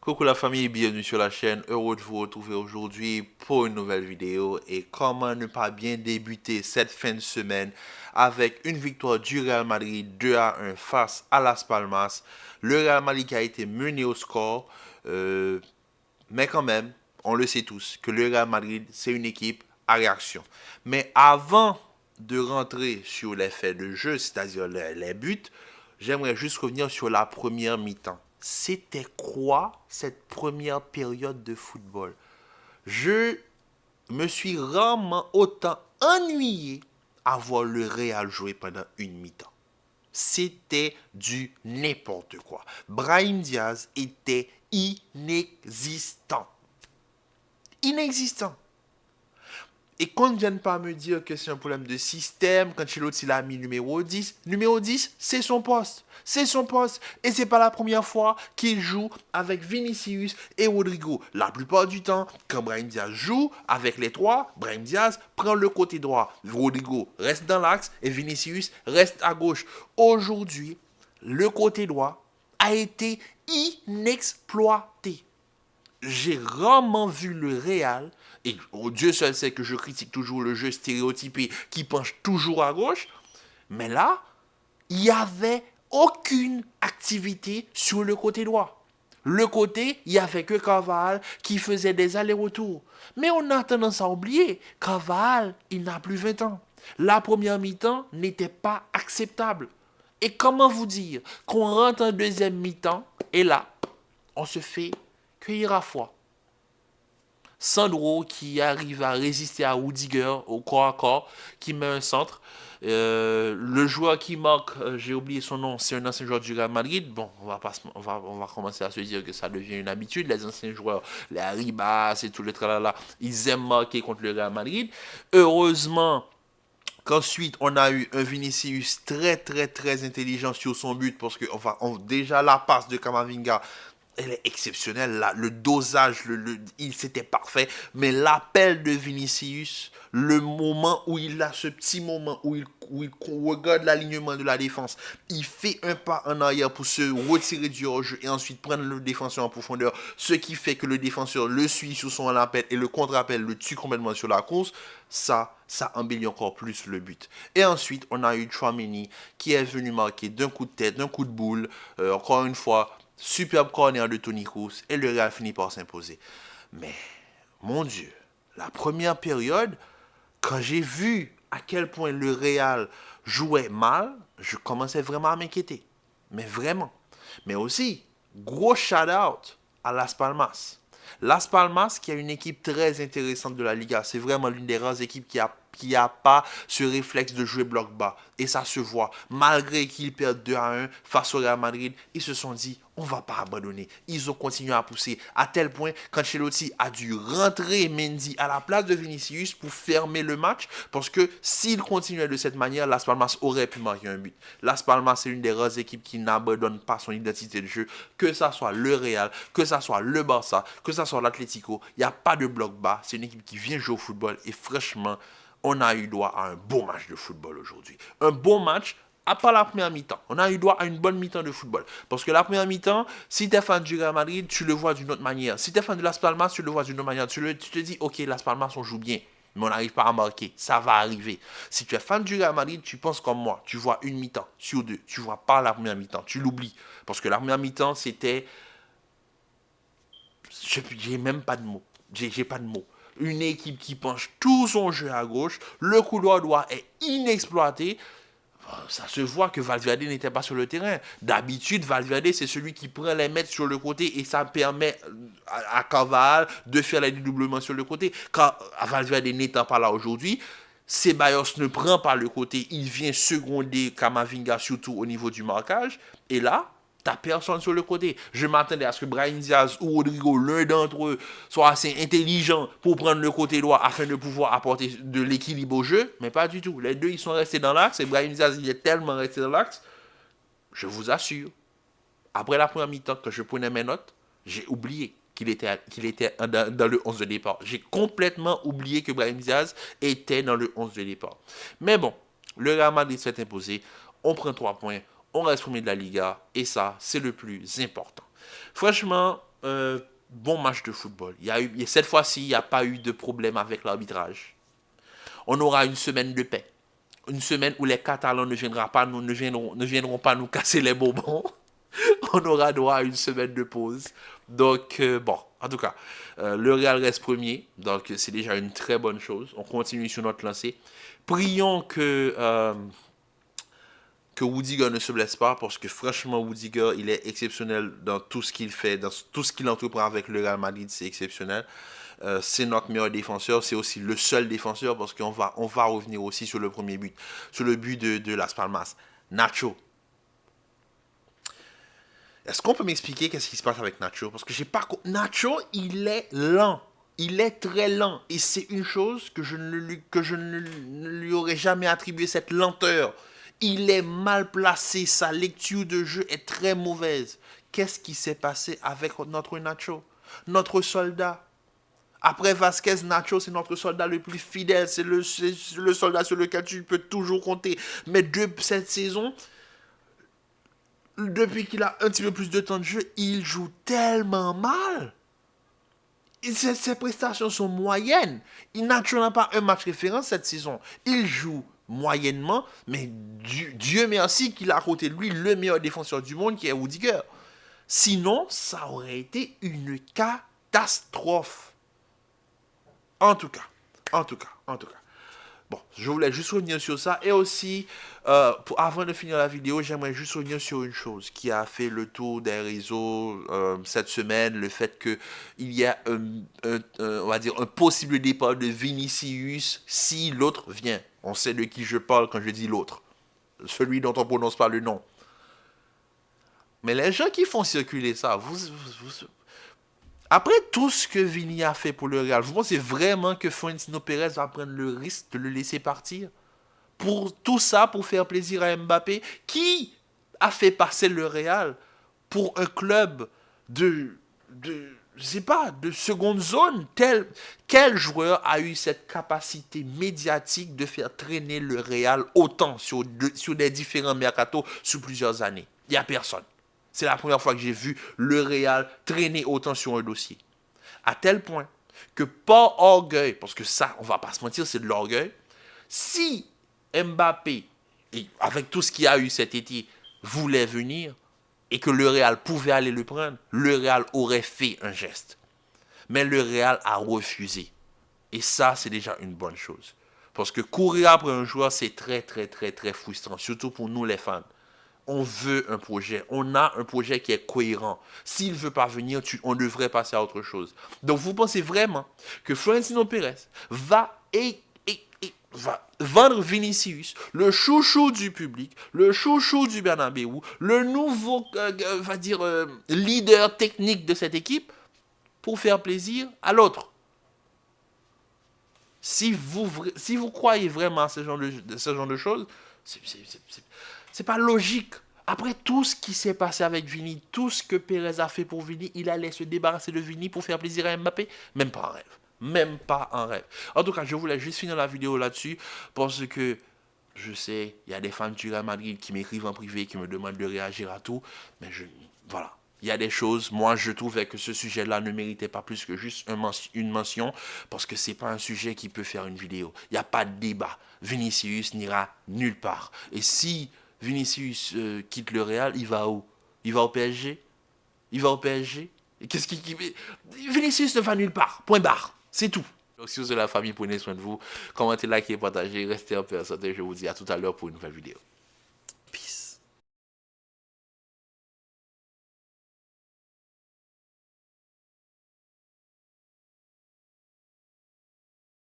Coucou la famille, bienvenue sur la chaîne. Heureux de vous retrouver aujourd'hui pour une nouvelle vidéo. Et comment ne pas bien débuter cette fin de semaine avec une victoire du Real Madrid 2-1 face à Las Palmas. Le Real Madrid qui a été mené au score, mais quand même, on le sait tous que le Real Madrid c'est une équipe à réaction. Mais avant de rentrer sur les faits de jeu, c'est-à-dire les buts, j'aimerais juste revenir sur la première mi-temps. C'était quoi cette première période de football? Je me suis rarement autant ennuyé à voir le Real jouer pendant une mi-temps. C'était du n'importe quoi. Brahim Diaz était inexistant. Inexistant. Et qu'on ne vienne pas me dire que c'est un problème de système, quand Ancelotti l'a mis numéro 10, c'est son poste. C'est son poste. Et c'est pas la première fois qu'il joue avec Vinicius et Rodrigo. La plupart du temps, quand Brahim Diaz joue avec les trois, Brahim Diaz prend le côté droit. Rodrigo reste dans l'axe et Vinicius reste à gauche. Aujourd'hui, le côté droit a été inexploité. J'ai rarement vu le Real, et oh, Dieu seul sait que je critique toujours le jeu stéréotypé qui penche toujours à gauche, mais là, il n'y avait aucune activité sur le côté droit. Le côté, il n'y avait que Carvajal qui faisait des allers-retours. Mais on a tendance à oublier, Carvajal, il n'a plus 20 ans. La première mi-temps n'était pas acceptable. Et comment vous dire qu'on rentre en deuxième mi-temps, et là, on se fait cueillir à froid. Sandro qui arrive à résister à Rudiger au corps à corps, qui met un centre. Le joueur qui marque, j'ai oublié son nom, c'est un ancien joueur du Real Madrid. Bon, on va commencer à se dire que ça devient une habitude. Les anciens joueurs, les Arribas et tout le tralala, ils aiment marquer contre le Real Madrid. Heureusement qu'ensuite on a eu un Vinicius très intelligent sur son but parce que déjà la passe de Camavinga elle est exceptionnelle. Là, le dosage, c'était parfait. Mais l'appel de Vinicius, le moment où il a ce petit moment où il regarde l'alignement de la défense, il fait un pas en arrière pour se retirer du hors-jeu et ensuite prendre le défenseur en profondeur, ce qui fait que le défenseur le suit sur son appel et le contre-appel le tue complètement sur la course. Ça embellit encore plus le but. Et ensuite, on a eu Chouameni qui est venu marquer d'un coup de tête, d'un coup de boule. Encore une fois, superbe corner de Toni Kroos et le Real finit par s'imposer. Mais, mon Dieu, la première période, quand j'ai vu à quel point le Real jouait mal, je commençais vraiment à m'inquiéter. Mais vraiment. Mais aussi, gros shout-out à Las Palmas. Las Palmas, qui a une équipe très intéressante de la Liga, c'est vraiment l'une des rares équipes qui a pas ce réflexe de jouer bloc bas. Et ça se voit. Malgré qu'ils perdent 2-1 face au Real Madrid, ils se sont dit, on va pas abandonner. Ils ont continué à pousser. À tel point qu'Ancelotti a dû rentrer Mendy à la place de Vinicius pour fermer le match. Parce que s'il continuait de cette manière, Las Palmas aurait pu marquer un but. Las Palmas, c'est une des rares équipes qui n'abandonne pas son identité de jeu. Que ça soit le Real, que ça soit le Barça, que ça soit l'Atlético, il n'y a pas de bloc bas. C'est une équipe qui vient jouer au football. Et franchement, on a eu droit à un beau match de football aujourd'hui. Un bon match, à part la première mi-temps. On a eu droit à une bonne mi-temps de football. Parce que la première mi-temps, si tu es fan du Real Madrid, tu le vois d'une autre manière. Si tu es fan de Las Palmas, tu le vois d'une autre manière. Tu te dis, ok, Las Palmas, on joue bien. Mais on n'arrive pas à marquer. Ça va arriver. Si tu es fan du Real Madrid, tu penses comme moi. Tu vois une mi-temps sur deux. Tu vois pas la première mi-temps. Tu l'oublies. Parce que la première mi-temps, c'était... J'ai même pas de mots. J'ai pas de mots. Une équipe qui penche tout son jeu à gauche. Le couloir droit est inexploité. Ça se voit que Valverde n'était pas sur le terrain. D'habitude, Valverde, c'est celui qui prend les mètres sur le côté et ça permet à Carvajal de faire les dédoublements sur le côté. Quand Valverde n'étant pas là aujourd'hui, Ceballos ne prend pas le côté, il vient seconder Camavinga surtout au niveau du marquage. Et là, t'as personne sur le côté. Je m'attendais à ce que Brahim Diaz ou Rodrigo, l'un d'entre eux, soit assez intelligent pour prendre le côté droit afin de pouvoir apporter de l'équilibre au jeu, mais pas du tout. Les deux, ils sont restés dans l'axe et Brahim Diaz, il est tellement resté dans l'axe, je vous assure, après la première mi-temps, quand je prenais mes notes, j'ai oublié qu'il était dans le 11 de départ. J'ai complètement oublié que Brahim Diaz était dans le 11 de départ. Mais bon, le Real Madrid s'est imposé. On prend 3 points. On reste premier de la Liga. Et ça, c'est le plus important. Franchement, un bon match de football. Cette fois-ci, il n'y a pas eu de problème avec l'arbitrage. On aura une semaine de paix. Une semaine où les Catalans ne viendront pas nous casser les bonbons. On aura droit à une semaine de pause. Donc, bon, en tout cas, le Real reste premier. Donc, c'est déjà une très bonne chose. On continue sur notre lancée. Prions que Rudiger ne se blesse pas, parce que franchement, Rudiger, il est exceptionnel dans tout ce qu'il fait, dans tout ce qu'il entreprend avec le Real Madrid, c'est exceptionnel. C'est notre meilleur défenseur, c'est aussi le seul défenseur, parce qu'on va revenir aussi sur le premier but, sur le but de Las Palmas. Nacho. Est-ce qu'on peut m'expliquer qu'est-ce qui se passe avec Nacho? Parce que j'ai pas... Nacho, il est lent. Il est très lent. Et c'est une chose que je ne lui aurais jamais attribué, cette lenteur. Il est mal placé. Sa lecture de jeu est très mauvaise. Qu'est-ce qui s'est passé avec notre Nacho? Notre soldat. Après Vasquez, Nacho, c'est notre soldat le plus fidèle. C'est le soldat sur lequel tu peux toujours compter. Mais de cette saison... Depuis qu'il a un petit peu plus de temps de jeu, il joue tellement mal. Ses prestations sont moyennes. Il n'a pas un match référence cette saison. Il joue moyennement, mais Dieu merci qu'il a à côté de lui le meilleur défenseur du monde qui est Rudiger. Sinon, ça aurait été une catastrophe. En tout cas. Bon, je voulais juste revenir sur ça. Et aussi, avant de finir la vidéo, j'aimerais juste revenir sur une chose qui a fait le tour des réseaux cette semaine. Le fait qu'il y a on va dire, un possible départ de Vinicius si l'autre vient. On sait de qui je parle quand je dis l'autre. Celui dont on ne prononce pas le nom. Mais les gens qui font circuler ça, après tout ce que Vini a fait pour le Real, vous pensez vraiment que Florentino Pérez va prendre le risque de le laisser partir? Pour tout ça, pour faire plaisir à Mbappé, qui a fait passer le Real pour un club je sais pas, de seconde zone? Quel joueur a eu cette capacité médiatique de faire traîner le Real autant sur des différents mercatos sur plusieurs années? Il n'y a personne. C'est la première fois que j'ai vu le Real traîner autant sur un dossier. À tel point que par orgueil, parce que ça, on va pas se mentir, c'est de l'orgueil, si Mbappé, et avec tout ce qu'il a eu cet été, voulait venir, et que le Real pouvait aller le prendre, le Real aurait fait un geste. Mais le Real a refusé. Et ça, c'est déjà une bonne chose. Parce que courir après un joueur, c'est très, très, très, très frustrant, surtout pour nous les fans. On veut un projet. On a un projet qui est cohérent. S'il ne veut pas venir, on devrait passer à autre chose. Donc, vous pensez vraiment que Florentino Pérez va vendre Vinicius, le chouchou du public, le chouchou du Bernabéu, le nouveau, leader technique de cette équipe, pour faire plaisir à l'autre? Si vous croyez vraiment à ce genre de choses, c'est pas logique. Après tout ce qui s'est passé avec Vini, tout ce que Pérez a fait pour Vini, il allait se débarrasser de Vini pour faire plaisir à Mbappé? Même pas en rêve. Même pas en rêve. En tout cas, je voulais juste finir la vidéo là-dessus parce que je sais, il y a des fans du Real Madrid qui m'écrivent en privé, qui me demandent de réagir à tout, mais voilà. Il y a des choses, moi je trouvais que ce sujet-là ne méritait pas plus que juste une mention, parce que c'est pas un sujet qui peut faire une vidéo. Il n'y a pas de débat. Vinicius n'ira nulle part. Et si Vinicius quitte le Real, il va où? Il va au PSG? Il va au PSG? Et qu'est-ce qui... Vinicius ne va nulle part. Point barre. C'est tout. Donc si vous êtes la famille, prenez soin de vous. Commentez, likez, partagez, restez en paix, santé. Je vous dis à tout à l'heure pour une nouvelle vidéo.